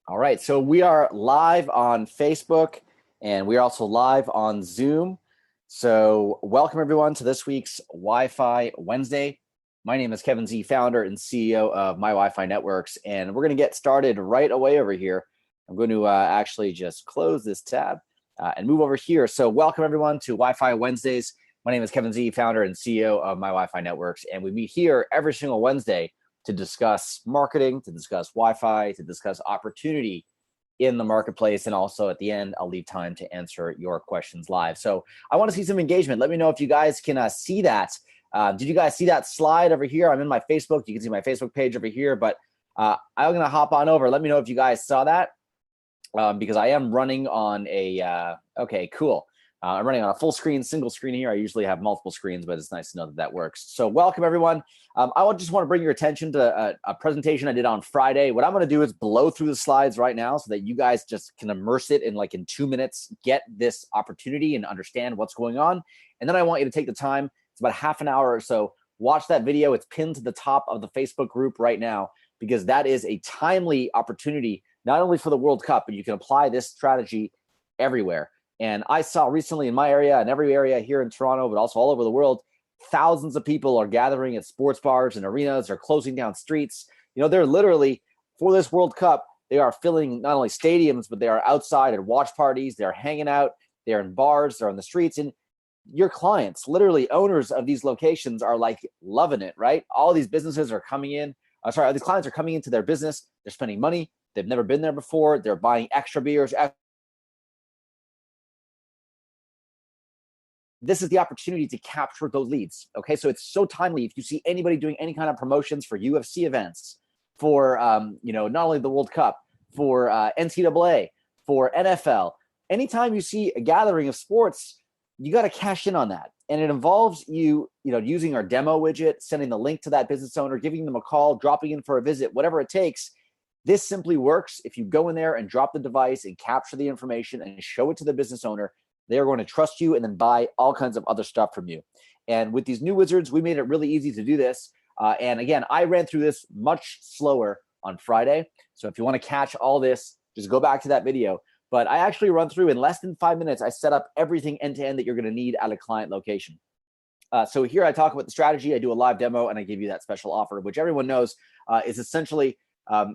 All right, so we are live on Facebook and we are also live on Zoom. So welcome everyone to this week's Wi-Fi Wednesday. My name is Kevin Z, founder and CEO of My Wi-Fi Networks, and we're going to get started right away over here. I'm going to actually just close this tab and move over here. So welcome everyone to Wi-Fi Wednesdays. My name is Kevin Z, founder and CEO of My Wi-Fi Networks, and we meet here every single Wednesday to discuss marketing, to discuss Wi-Fi, to discuss opportunity in the marketplace. And also at the end, I'll leave time to answer your questions live. So I want to see some engagement. Let me know if you guys can see that. Did you guys see that slide over here? I'm in my Facebook. You can see my Facebook page over here, but I'm going to hop on over. Let me know if you guys saw that because I am running on okay, cool. I'm running on a full screen, single screen here. I usually have multiple screens, but it's nice to know that that works. So welcome, everyone. I just want to bring your attention to a presentation I did on Friday. What I'm going to do is blow through the slides right now so that you guys just can immerse it in 2 minutes, get this opportunity and understand what's going on. And then I want you to take the time. It's about half an hour or so. Watch that video. It's pinned to the top of the Facebook group right now because that is a timely opportunity, not only for the World Cup, but you can apply this strategy everywhere. And I saw recently in my area and every area here in Toronto, but also all over the world, thousands of people are gathering at sports bars and arenas. They're closing down streets. They're literally, for this World Cup, they are filling not only stadiums, but they are outside at watch parties. They're hanging out. They're in bars. They're on the streets. And your clients, literally owners of these locations, are loving it, right? All these businesses are coming in. These clients are coming into their business. They're spending money. They've never been there before. They're buying extra beers. This is the opportunity to capture those leads. Okay, so it's so timely. If you see anybody doing any kind of promotions for UFC events, for not only the World Cup, for NCAA, for NFL, anytime you see a gathering of sports, you got to cash in on that. And it involves you using our demo widget, sending the link to that business owner, giving them a call, dropping in for a visit, whatever it takes. This simply works if you go in there and drop the device and capture the information and show it to the business owner. They are going to trust you and then buy all kinds of other stuff from you. And with these new wizards, we made it really easy to do this. And again, I ran through this much slower on Friday. So if you want to catch all this, just go back to that video. But I actually run through in less than 5 minutes. I set up everything end to end that you're going to need at a client location. So here I talk about the strategy. I do a live demo and I give you that special offer, which everyone knows is essentially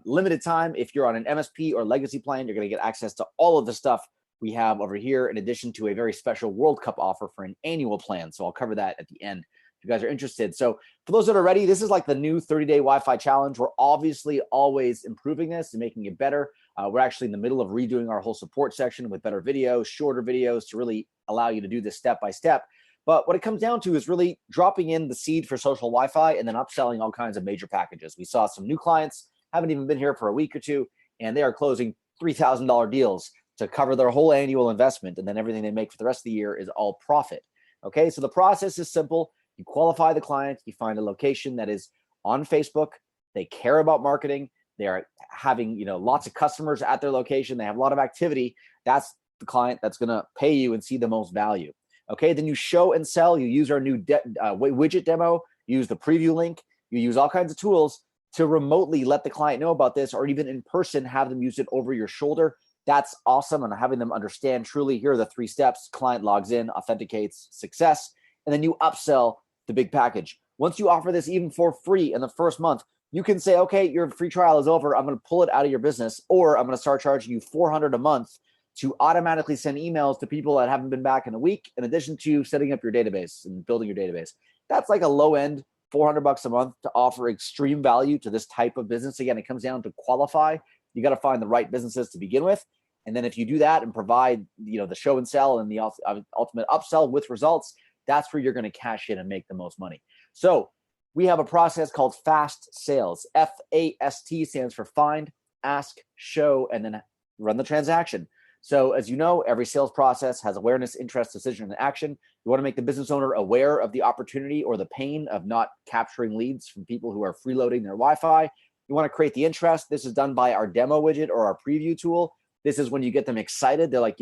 limited time. If you're on an MSP or legacy plan, you're going to get access to all of the stuff we have over here, in addition to a very special World Cup offer for an annual plan. So I'll cover that at the end if you guys are interested. So for those that are ready, this is like the new 30-day Wi-Fi challenge. We're obviously always improving this and making it better. We're actually in the middle of redoing our whole support section with better videos, shorter videos to really allow you to do this step by step. But what it comes down to is really dropping in the seed for social Wi-Fi and then upselling all kinds of major packages. We saw some new clients, haven't even been here for a week or two, and they are closing $3,000 deals to cover their whole annual investment, and then everything they make for the rest of the year is all profit. Okay, so the process is simple. You qualify the client, you find a location that is on Facebook, they care about marketing, they are having lots of customers at their location, they have a lot of activity. That's the client that's going to pay you and see the most value. Okay, then you show and sell. You use our new widget demo, you use the preview link, you use all kinds of tools to remotely let the client know about this, or even in person have them use it over your shoulder. That's awesome. And having them understand truly, here are the 3 steps. Client logs in, authenticates, success, and then you upsell the big package. Once you offer this even for free in the first month, you can say, okay, your free trial is over. I'm going to pull it out of your business, or I'm going to start charging you $400 a month to automatically send emails to people that haven't been back in a week, in addition to setting up your database and building your database. That's like a low end, $400 a month to offer extreme value to this type of business. Again, it comes down to qualify. You got to find the right businesses to begin with. And then if you do that and provide, the show and sell and the ultimate upsell with results, that's where you're going to cash in and make the most money. So we have a process called FAST sales. FAST stands for find, ask, show, and then run the transaction. So as you know, every sales process has awareness, interest, decision, and action. You want to make the business owner aware of the opportunity or the pain of not capturing leads from people who are freeloading their Wi-Fi. You want to create the interest. This is done by our demo widget or our preview tool. This is when you get them excited. They're like,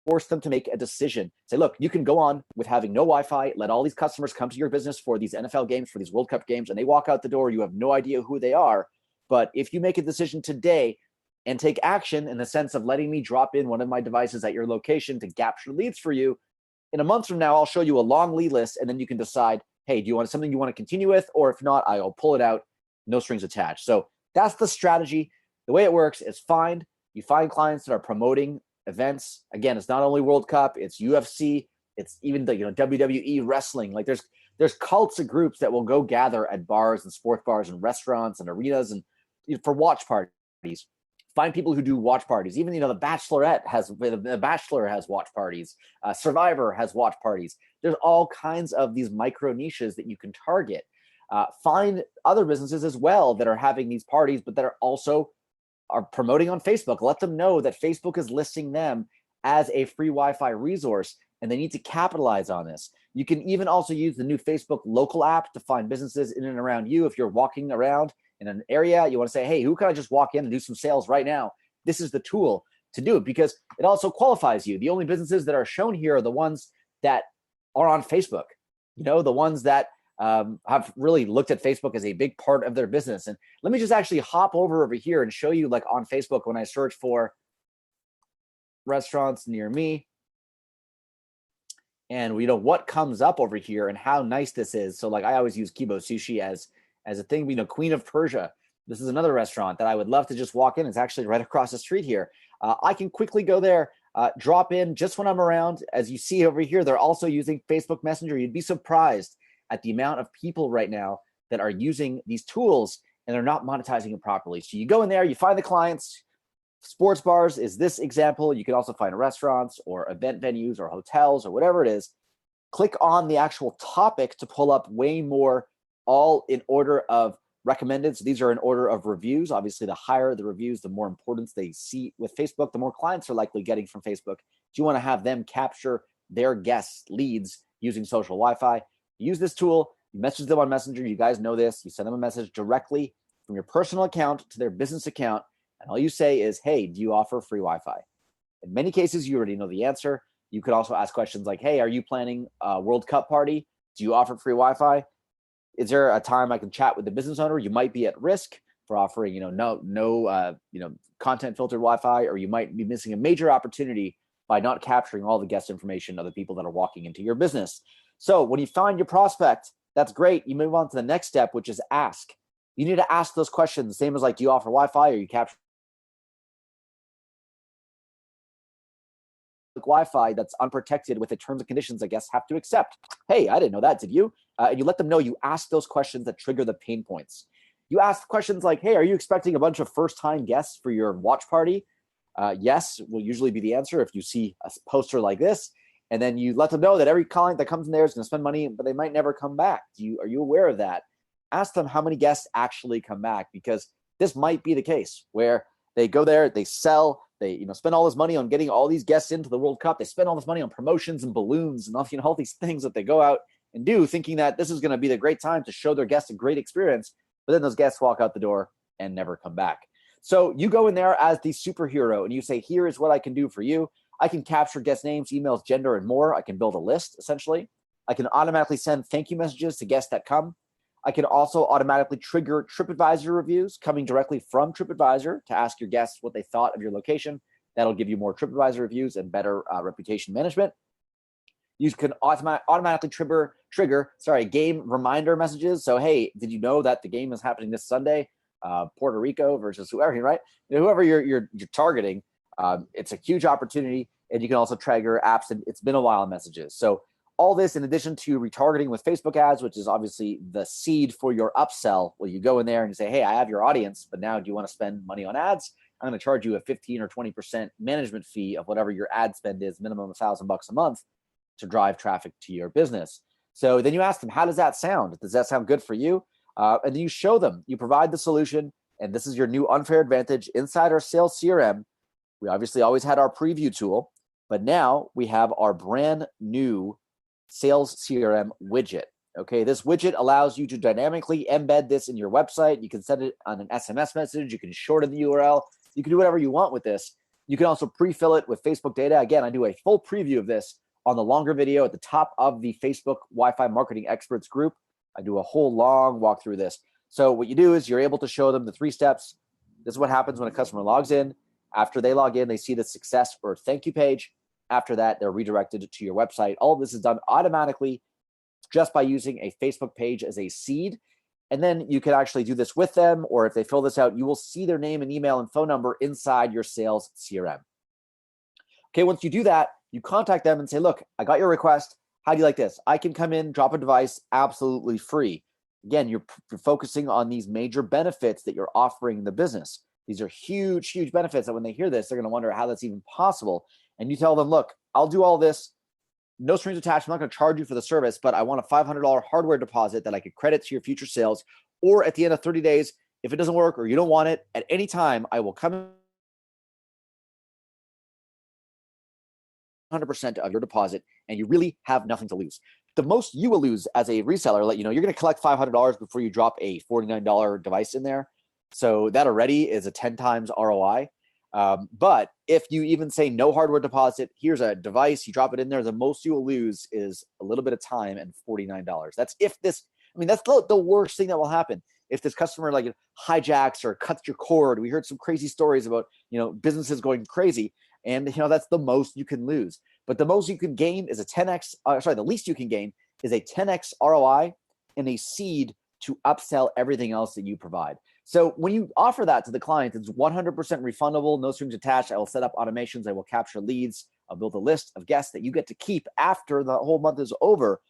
force them to make a decision. Say, look, you can go on with having no Wi-Fi, let all these customers come to your business for these NFL games, for these World Cup games, and they walk out the door, you have no idea who they are. But if you make a decision today and take action in the sense of letting me drop in one of my devices at your location to capture leads for you, in a month from now, I'll show you a long lead list, and then you can decide, hey, do you want something you want to continue with? Or if not, I'll pull it out, no strings attached. So that's the strategy. The way it works is you find clients that are promoting events. Again, it's not only World Cup, it's UFC, it's even the WWE wrestling. Like there's cults of groups that will go gather at bars and sports bars and restaurants and arenas and for watch parties. Find people who do watch parties. Even the Bachelor has watch parties. Survivor has watch parties. There's all kinds of these micro niches that you can target. Find other businesses as well that are having these parties, but that are promoting on Facebook. Let them know that Facebook is listing them as a free Wi-Fi resource, and they need to capitalize on this. You can even also use the new Facebook local app to find businesses in and around you. If you're walking around in an area, you want to say, hey, who can I just walk in and do some sales right now? This is the tool to do it because it also qualifies you. The only businesses that are shown here are the ones that are on Facebook, the ones that have really looked at Facebook as a big part of their business. And let me just actually hop over here and show you, like on Facebook, when I search for restaurants near me and what comes up over here and how nice this is. So like I always use Kibo Sushi as a thing, Queen of Persia. This is another restaurant that I would love to just walk in. It's actually right across the street here. I can quickly go there, drop in just when I'm around. As you see over here, they're also using Facebook Messenger. You'd be surprised at the amount of people right now that are using these tools and they're not monetizing it properly. So you go in there, you find the clients. Sports bars is this example. You can also find restaurants or event venues or hotels or whatever it is. Click on the actual topic to pull up way more, all in order of recommended. So these are in order of reviews. Obviously, the higher the reviews, the more importance they see with Facebook, the more clients are likely getting from Facebook. Do you want to have them capture their guests' leads using social Wi-Fi? Use this tool. You message them on Messenger. You guys know this. You send them a message directly from your personal account to their business account. And all you say is, hey, do you offer free Wi-Fi? In many cases, you already know the answer. You could also ask questions like, hey, are you planning a World Cup party? Do you offer free Wi-Fi? Is there a time I can chat with the business owner? You might be at risk for offering, no content filtered Wi-Fi, or you might be missing a major opportunity by not capturing all the guest information of the people that are walking into your business. So when you find your prospect, that's great. You move on to the next step, which is ask. You need to ask those questions, same as like, do you offer Wi-Fi, or you capture Wi-Fi that's unprotected with the terms and conditions that guests have to accept? Hey, I didn't know that, did you? And you let them know. You ask those questions that trigger the pain points. You ask questions like, hey, are you expecting a bunch of first-time guests for your watch party? Yes, will usually be the answer if you see a poster like this. And then you let them know that every client that comes in there is going to spend money, but they might never come back. Are you aware of that? Ask them how many guests actually come back, because this might be the case where they go there, they sell, they spend all this money on getting all these guests into the World Cup. They spend all this money on promotions and balloons and all these things that they go out and do, thinking that this is going to be the great time to show their guests a great experience. But then those guests walk out the door and never come back. So you go in there as the superhero and you say, here is what I can do for you. I can capture guest names, emails, gender, and more. I can build a list, essentially. I can automatically send thank you messages to guests that come. I can also automatically trigger TripAdvisor reviews coming directly from TripAdvisor to ask your guests what they thought of your location. That'll give you more TripAdvisor reviews and better reputation management. You can automatically trigger game reminder messages. So, hey, did you know that the game is happening this Sunday? Puerto Rico versus whoever, right? Whoever you're targeting, it's a huge opportunity. And you can also trigger apps and it's been a while messages. So all this in addition to retargeting with Facebook ads, which is obviously the seed for your upsell. Well, you go in there and you say, hey, I have your audience, but now do you want to spend money on ads? I'm going to charge you a 15 or 20% management fee of whatever your ad spend is, minimum $1,000 a month, to drive traffic to your business. So then you ask them, how does that sound? Does that sound good for you? And then you show them, you provide the solution, and this is your new unfair advantage inside our sales CRM. We obviously always had our preview tool, but now we have our brand new sales CRM widget. Okay, this widget allows you to dynamically embed this in your website. You can send it on an SMS message. You can shorten the URL. You can do whatever you want with this. You can also pre-fill it with Facebook data. Again, I do a full preview of this on the longer video at the top of the Facebook Wi-Fi Marketing Experts group. I do a whole long walk through this. So what you do is you're able to show them the 3 steps. This is what happens when a customer logs in. After they log in, they see the success or thank you page. After that, they're redirected to your website. All of this is done automatically just by using a Facebook page as a seed. And then you can actually do this with them, or if they fill this out, you will see their name and email and phone number inside your sales CRM. Okay, once you do that, you contact them and say, look, I got your request. How do you like this? I can come in, drop a device absolutely free. Again, you're focusing on these major benefits that you're offering the business. These are huge, huge benefits that when they hear this, they're going to wonder how that's even possible. And you tell them, look, I'll do all this. No strings attached. I'm not going to charge you for the service, but I want a $500 hardware deposit that I could credit to your future sales. Or at the end of 30 days, if it doesn't work or you don't want it, at any time, I will come in 100% of your deposit, and you really have nothing to lose. The most you will lose as a reseller, you're going to collect $500 before you drop a $49 device in there. So that already is a 10 times ROI. But if you even say no hardware deposit, here's a device, you drop it in there, the most you will lose is a little bit of time and $49. That's if this, that's the worst thing that will happen. If this customer hijacks or cuts your cord. We heard some crazy stories about, businesses going crazy, and that's the most you can lose. But the most you can gain is the least you can gain is a 10x ROI and a seed to upsell everything else that you provide. So when you offer that to the client, it's 100% refundable, no strings attached. I will set up automations. I will capture leads. I'll build a list of guests that you get to keep after the whole month is over.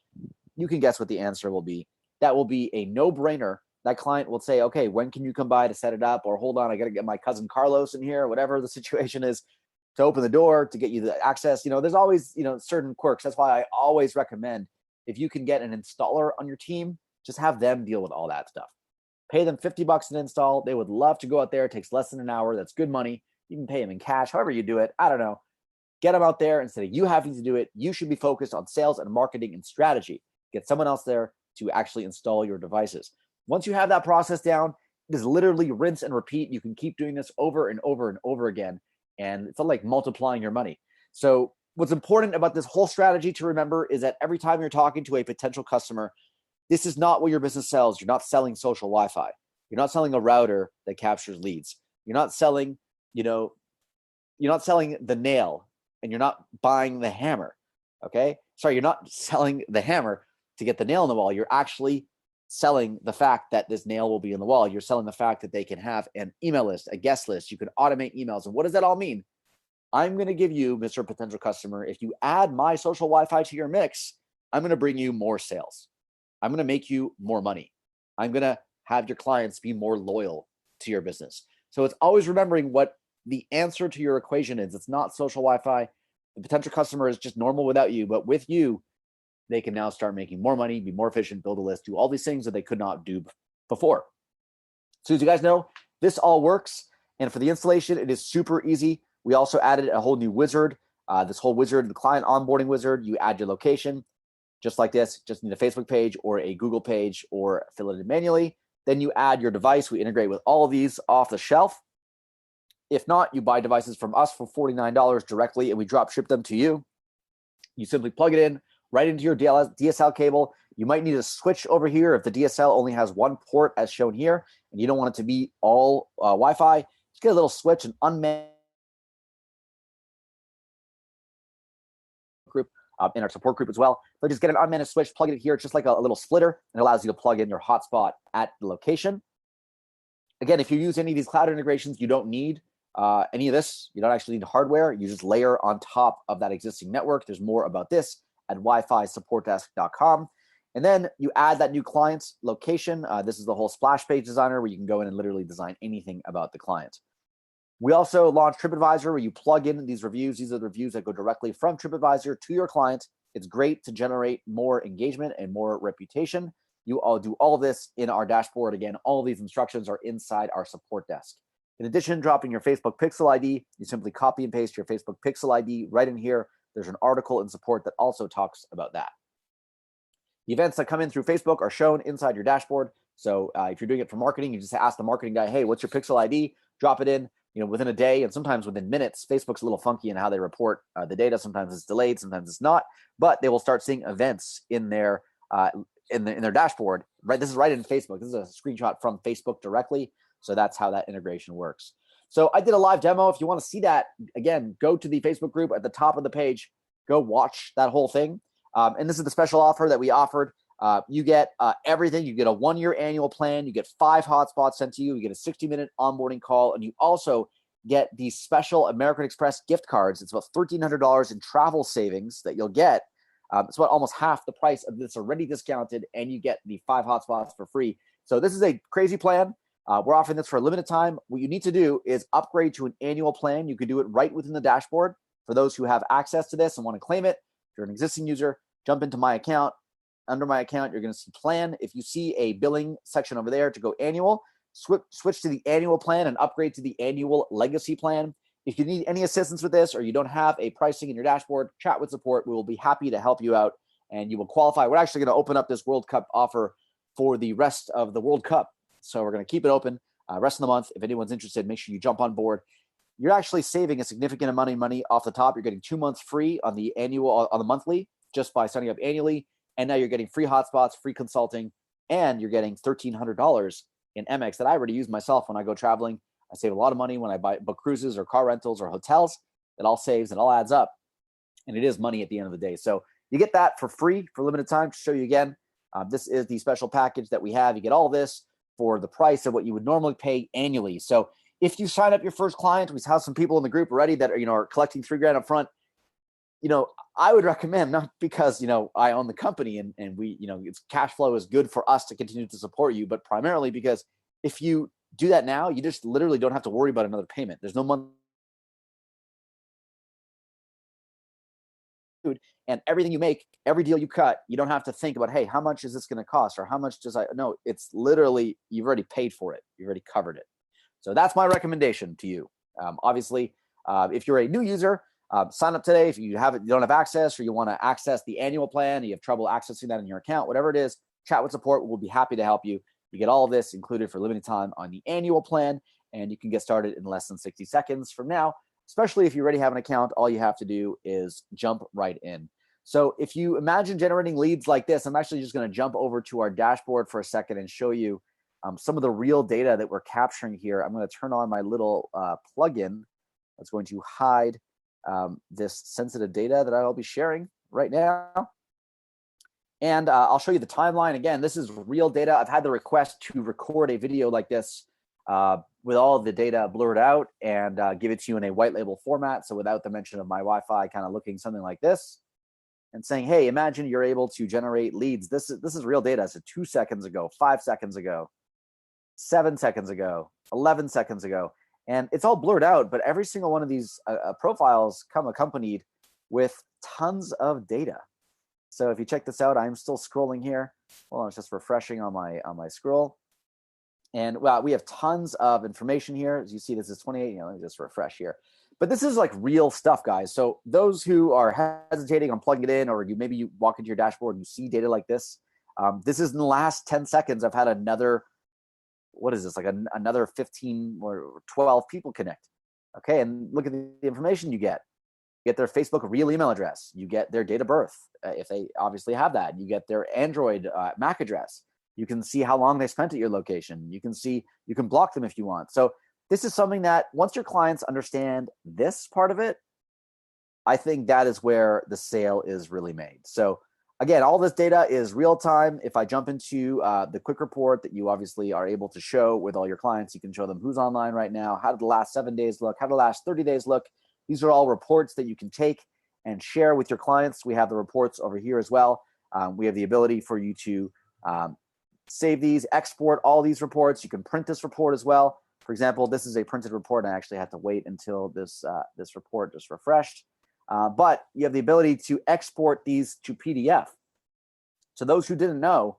You can guess what the answer will be. That will be a no-brainer. That client will say, okay, when can you come by to set it up? Or hold on, I got to get my cousin Carlos in here, whatever the situation is, to open the door, to get you the access. There's always, certain quirks. That's why I always recommend, if you can get an installer on your team, just have them deal with all that stuff. Pay them $50 an install. They would love to go out there. It takes less than an hour. That's good money. You can pay them in cash, however you do it. I don't know. Get them out there. Instead of you having to do it, you should be focused on sales and marketing and strategy. Get someone else there to actually install your devices. Once you have that process down, it is literally rinse and repeat. You can keep doing this over and over and over again. And it's like multiplying your money. So what's important about this whole strategy to remember is that every time you're talking to a potential customer, this is not what your business sells. You're not selling social Wi-Fi. You're not selling a router that captures leads. You're not selling, you're not selling the nail, and you're not buying the hammer. Okay? Sorry, you're not selling the hammer to get the nail in the wall. You're actually selling the fact that this nail will be in the wall. You're selling the fact that they can have an email list, a guest list. You can automate emails. And what does that all mean? I'm going to give you, Mr. Potential Customer, if you add my social Wi-Fi to your mix, I'm going to bring you more sales. I'm going to make you more money. I'm going to have your clients be more loyal to your business. So it's always remembering what the answer to your equation is. It's not social Wi-Fi. The potential customer is just normal without you, but with you, they can now start making more money, be more efficient, build a list, do all these things that they could not do before. So as you guys know, this all works. And for the installation, it is super easy. We also added a whole new wizard. This whole wizard, the client onboarding wizard, you add your location. Just like this, just need a Facebook page or a Google page or fill it in manually. Then you add your device. We integrate with all of these off the shelf. If not, you buy devices from us for $49 directly, and we drop ship them to you. You simply plug it in right into your DSL cable. You might need a switch over here if the DSL only has one port as shown here, and you don't want it to be all Wi-Fi. Just get a little switch, an unmanned group. In our support group as well. So just get an unmanaged switch, plug it here. It's just like a little splitter, and it allows you to plug in your hotspot at the location. Again, if you use any of these cloud integrations, you don't need any of this. You don't actually need hardware. You just layer on top of that existing network. There's more about this at WiFiSupportDesk.com. And then you add that new client's location. This is the whole splash page designer where you can go in and literally design anything about the client. We also launched TripAdvisor, where you plug in these reviews. These are the reviews that go directly from TripAdvisor to your client. It's great to generate more engagement and more reputation. You all do all of this in our dashboard. Again, all of these instructions are inside our support desk. In addition, dropping your Facebook Pixel ID, you simply copy and paste your Facebook Pixel ID right in here. There's an article in support that also talks about that. The events that come in through Facebook are shown inside your dashboard. So if you're doing it for marketing, you just ask the marketing guy, hey, what's your Pixel ID? Drop it in. within a day and sometimes within minutes. Facebook's a little funky in how they report the data. Sometimes it's delayed, sometimes it's not, but they will start seeing events in their in their dashboard. Right, this is right in Facebook. This is a screenshot from Facebook directly. So that's how that integration works. So I did a live demo. If you want to see that, again, go to the Facebook group at the top of the page. Go watch that whole thing. And this is the special offer that we offered. You get everything. You get a 1-year annual plan. You get 5 hotspots sent to you. You get a 60-minute onboarding call. And you also get these special American Express gift cards. It's about $1,300 in travel savings that you'll get. It's about almost half the price of this already discounted. And you get the 5 hotspots for free. So this is a crazy plan. We're offering this for a limited time. What you need to do is upgrade to an annual plan. You can do it right within the dashboard. For those who have access to this and want to claim it, if you're an existing user, jump into my account. Under my account, you're going to see plan. If you see a billing section over there to go annual, switch to the annual plan and upgrade to the annual legacy plan. If you need any assistance with this or you don't have a pricing in your dashboard, chat with support. We will be happy to help you out and you will qualify. We're actually going to open up this World Cup offer for the rest of the World Cup. So we're going to keep it open rest of the month. If anyone's interested, make sure you jump on board. You're actually saving a significant amount of money off the top. You're getting 2 months free on the monthly just by signing up annually. And now you're getting free hotspots, free consulting, and you're getting $1,300 in MX that I already use myself when I go traveling. I save a lot of money when I book cruises or car rentals or hotels. It all saves, it all adds up. And it is money at the end of the day. So you get that for free for limited time. To show you again, this is the special package that we have. You get all of this for the price of what you would normally pay annually. So if you sign up your first client, we have some people in the group already that are collecting $3,000 up front. I would recommend, not because, I own the company and we, it's cash flow is good for us to continue to support you, but primarily because if you do that now, you just literally don't have to worry about another payment. There's no money. And everything you make, every deal you cut, you don't have to think about, hey, how much is this going to cost? Or how much no, it's literally, you've already paid for it. You've already covered it. So that's my recommendation to you. Obviously, if you're a new user, sign up today. If you don't have access or you want to access the annual plan, you have trouble accessing that in your account, whatever it is, chat with support. We'll be happy to help you. You get all of this included for limited time on the annual plan, and you can get started in less than 60 seconds from now. Especially if you already have an account, all you have to do is jump right in. So if you imagine generating leads like this, I'm actually just going to jump over to our dashboard for a second and show you some of the real data that we're capturing here. I'm going to turn on my little plugin that's going to hide this sensitive data that I'll be sharing right now. And I'll show you the timeline. Again, this is real data. I've had the request to record a video like this with all of the data blurred out and give it to you in a white label format. So without the mention of my Wi-Fi, kind of looking something like this and saying, hey, imagine you're able to generate leads. This is real data. So 2 seconds ago, 5 seconds ago, 7 seconds ago, 11 seconds ago. And it's all blurred out, but every single one of these profiles come accompanied with tons of data. So if you check this out, I'm still scrolling here. Hold on, it's just refreshing on my scroll. And we have tons of information here. As you see, this is 28. Let me just refresh here. But this is like real stuff, guys. So those who are hesitating on plugging it in, or maybe you walk into your dashboard and you see data like this. This is in the last 10 seconds. I've had another, what is this? Like another 15 or 12 people connect. Okay, and look at the information you get. You get their Facebook real email address. You get their date of birth, if they obviously have that. You get their Android MAC address. You can see how long they spent at your location. You can block them if you want. So this is something that once your clients understand this part of it, I think that is where the sale is really made. So again, all this data is real time. If I jump into the quick report that you obviously are able to show with all your clients, you can show them who's online right now, how did the last 7 days look, how did the last 30 days look. These are all reports that you can take and share with your clients. We have the reports over here as well. We have the ability for you to save these, export all these reports. You can print this report as well. For example, this is a printed report. I actually had to wait until this report just refreshed. But you have the ability to export these to PDF. So those who didn't know,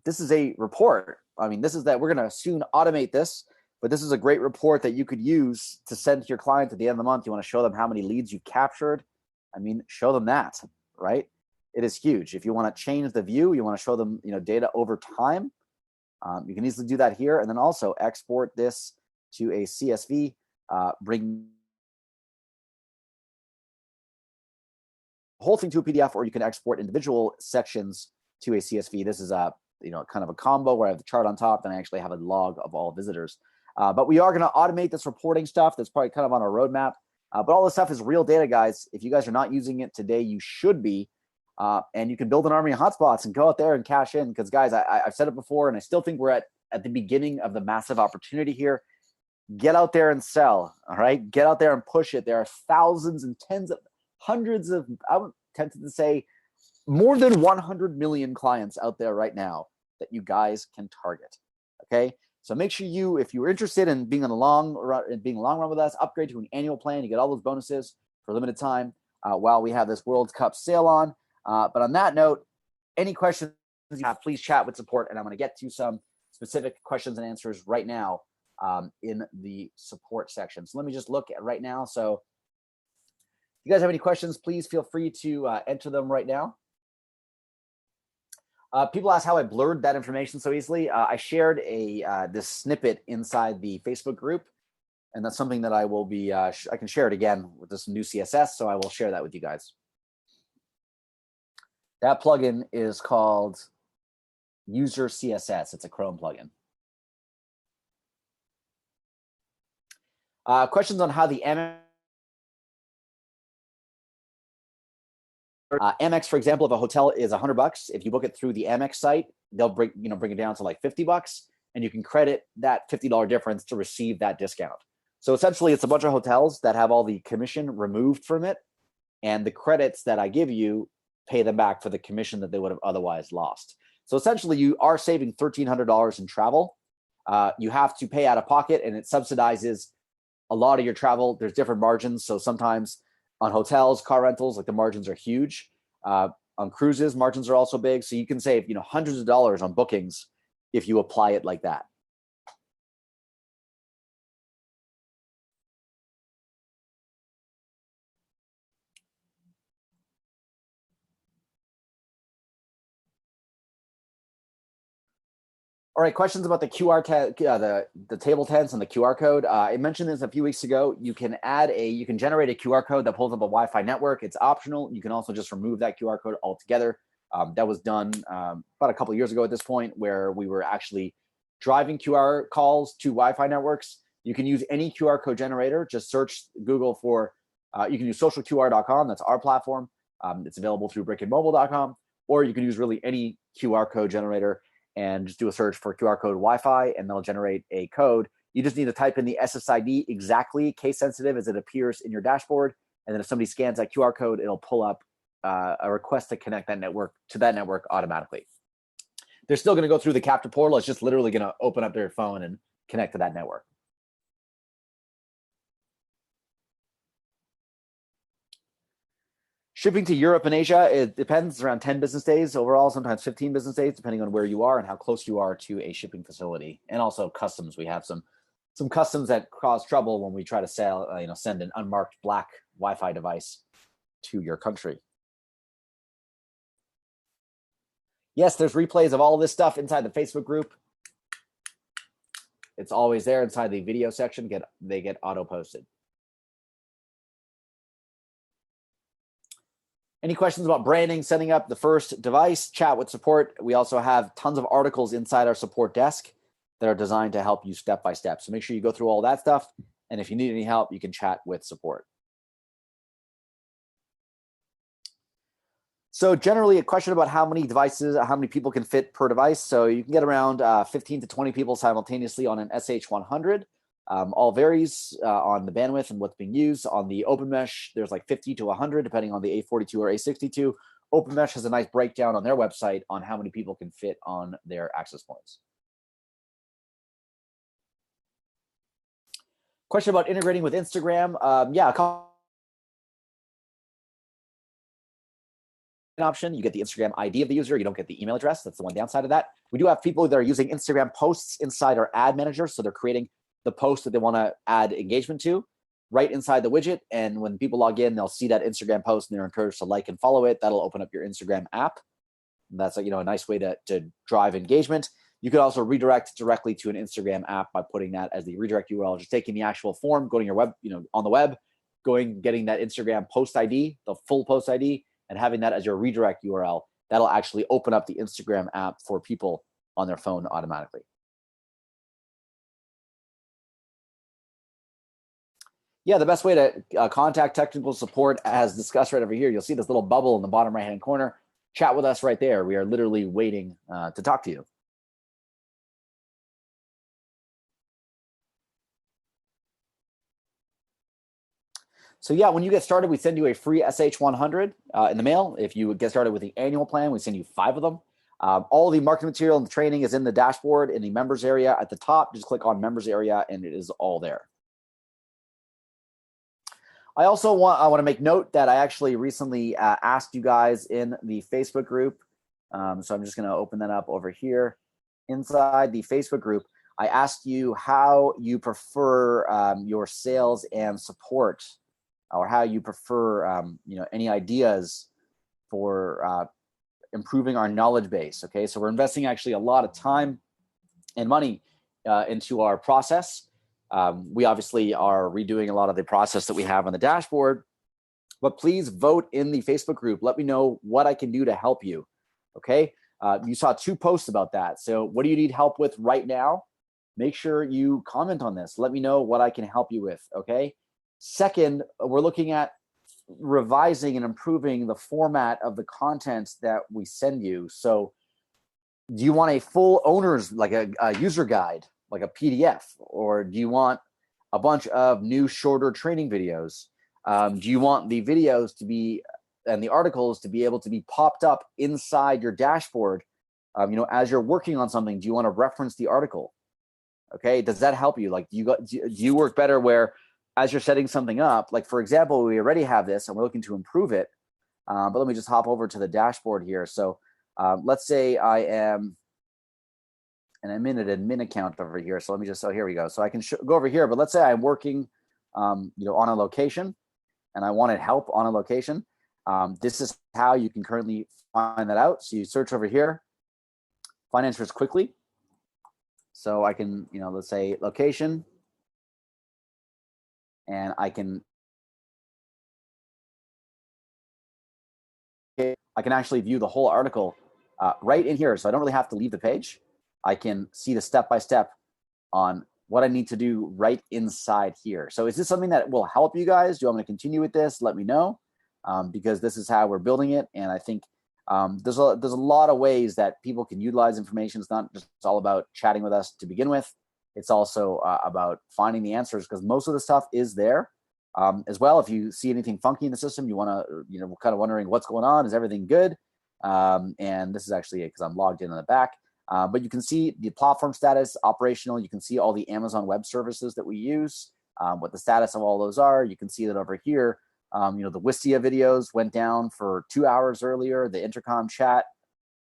this is a report. I mean, this is that we're going to soon automate this, but this is a great report that you could use to send to your client at the end of the month. You want to show them how many leads you captured. I mean, show them that, right? It is huge. If you want to change the view, you want to show them, data over time. You can easily do that here, and then also export this to a CSV bring the whole thing to a PDF, or you can export individual sections to a CSV. This is a kind of a combo where I have the chart on top, and I actually have a log of all visitors. But we are going to automate this reporting stuff. That's probably kind of on our roadmap. But all this stuff is real data, guys. If you guys are not using it today, you should be. And you can build an army of hotspots and go out there and cash in. Because, guys, I've said it before, and I still think we're at the beginning of the massive opportunity here. Get out there and sell, all right? Get out there and push it. There are thousands and hundreds of, I'm tempted to say, more than 100 million clients out there right now that you guys can target, okay? So make sure if you're interested in being on a long run with us, upgrade to an annual plan. You get all those bonuses for a limited time while we have this World Cup sale on. But on that note, any questions you have, please chat with support, and I'm going to get to some specific questions and answers right now in the support section. So let me just look at right now. So if you guys have any questions, please feel free to enter them right now. People ask how I blurred that information so easily. I shared this snippet inside the Facebook group, and that's something that I will be, I can share it again with this new CSS, so I will share that with you guys. That plugin is called User CSS. It's a Chrome plugin. Questions on how the Amex, for example, if a hotel is $100, if you book it through the Amex site, they'll bring it down to like $50, and you can credit that $50 difference to receive that discount. So essentially, it's a bunch of hotels that have all the commission removed from it, and the credits that I give you pay them back for the commission that they would have otherwise lost. So essentially, you are saving $1,300 in travel. You have to pay out of pocket, and it subsidizes a lot of your travel. There's different margins. So sometimes on hotels, car rentals, like the margins are huge. On cruises, margins are also big. So you can save, hundreds of dollars on bookings if you apply it like that. All right, questions about the QR the table tents and the QR code. I mentioned this a few weeks ago. You can generate a QR code that pulls up a Wi-Fi network. It's optional. You can also just remove that QR code altogether. That was done about a couple of years ago at this point, where we were actually driving QR calls to Wi-Fi networks. You can use any QR code generator. Just search Google for, you can use socialqr.com. That's our platform. It's available through brickandmobile.com, or you can use really any QR code generator and just do a search for QR code Wi-Fi, and they'll generate a code. You just need to type in the SSID exactly, case sensitive, as it appears in your dashboard. And then if somebody scans that QR code, it'll pull up a request to connect that network to that network automatically. They're still going to go through the Capture portal. It's just literally going to open up their phone and connect to that network. Shipping to Europe and Asia, it depends, around 10 business days overall, sometimes 15 business days, depending on where you are and how close you are to a shipping facility. And also customs. We have some customs that cause trouble when we try to send an unmarked black Wi-Fi device to your country. Yes, there's replays of all of this stuff inside the Facebook group. It's always there inside the video section. They get auto-posted. Any questions about branding, setting up the first device? Chat with support. We also have tons of articles inside our support desk that are designed to help you step by step. So make sure you go through all that stuff. And if you need any help, you can chat with support. So generally, a question about how many devices, how many people can fit per device. So you can get around 15 to 20 people simultaneously on an SH100. All varies on the bandwidth and what's being used. On the Open Mesh, there's like 50 to 100, depending on the A42 or A62. Open Mesh has a nice breakdown on their website on how many people can fit on their access points. Question about integrating with Instagram. Yeah, an option. You get the Instagram ID of the user. You don't get the email address. That's the one downside of that. We do have people that are using Instagram posts inside our ad manager. So they're creating the post that they want to add engagement to right inside the widget. And when people log in, they'll see that Instagram post and they're encouraged to like and follow it. That'll open up your Instagram app. And that's a nice way to drive engagement. You could also redirect directly to an Instagram app by putting that as the redirect URL, just taking the actual form, going to your web, on the web, getting that Instagram post ID, the full post ID, and having that as your redirect URL. That'll actually open up the Instagram app for people on their phone automatically. Yeah, the best way to contact technical support, as discussed right over here, you'll see this little bubble in the bottom right-hand corner. Chat with us right there. We are literally waiting to talk to you. So yeah, when you get started, we send you a free SH100 in the mail. If you get started with the annual plan, we send you 5 of them. All the marketing material and the training is in the dashboard in the members area at the top. Just click on members area and it is all there. I also want to make note that I actually recently asked you guys in the Facebook group. So I'm just going to open that up over here. Inside the Facebook group, I asked you how you prefer your sales and support, or how you prefer, any ideas for improving our knowledge base. Okay, so we're investing actually a lot of time and money into our process. We obviously are redoing a lot of the process that we have on the dashboard, but please vote in the Facebook group. Let me know what I can do to help you. Okay, you saw 2 posts about that. So what do you need help with right now? Make sure you comment on this. Let me know what I can help you with. Okay. Second, we're looking at revising and improving the format of the content that we send you. So do you want a full owner's, like a user guide, like a PDF, or do you want a bunch of new shorter training videos? Do you want the videos to be, and the articles to be able to be popped up inside your dashboard? As you're working on something, do you want to reference the article? Okay, does that help you? Like, do you work better where, as you're setting something up, like for example, we already have this and we're looking to improve it. But let me just hop over to the dashboard here. So let's say I am, and I'm in an admin account over here. So let me just, so here we go. So I can go over here, but let's say I'm working, on a location and I wanted help on a location. This is how you can currently find that out. So you search over here, find answers quickly. So I can, let's say location, and I can actually view the whole article right in here. So I don't really have to leave the page. I can see the step-by-step on what I need to do right inside here. So is this something that will help you guys? Do you want me to continue with this? Let me know, because this is how we're building it. And I think there's a lot of ways that people can utilize information. It's not just all about chatting with us to begin with. It's also about finding the answers, because most of the stuff is there. As well, if you see anything funky in the system, you want to, kind of wondering what's going on, is everything good? And this is actually because I'm logged in the back. But you can see the platform status, operational. You can see all the Amazon Web Services that we use, what the status of all those are. You can see that over here, the Wistia videos went down for 2 hours earlier. The intercom chat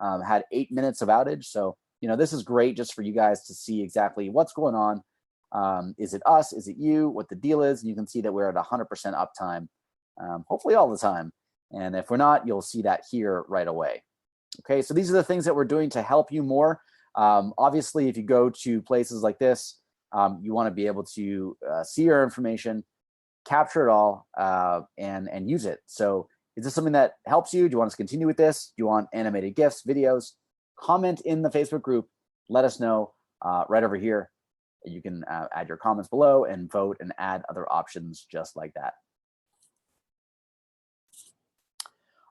had 8 minutes of outage. So, this is great just for you guys to see exactly what's going on. Is it us? Is it you? What the deal is? And you can see that we're at 100% uptime, hopefully all the time. And if we're not, you'll see that here right away. Okay, so these are the things that we're doing to help you more. Obviously, if you go to places like this, you want to be able to see your information, capture it all, and use it. So is this something that helps you? Do you want us to continue with this? Do you want animated GIFs, videos? Comment in the Facebook group. Let us know right over here. You can add your comments below and vote and add other options just like that.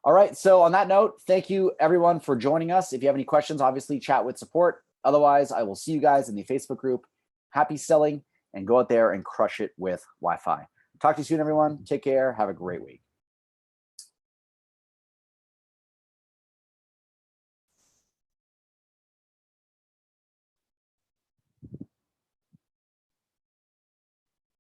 All right, so on that note, thank you everyone for joining us. If you have any questions, obviously chat with support. Otherwise, I will see you guys in the Facebook group. Happy selling, and go out there and crush it with Wi-Fi. Talk to you soon, everyone. Take care. Have a great week.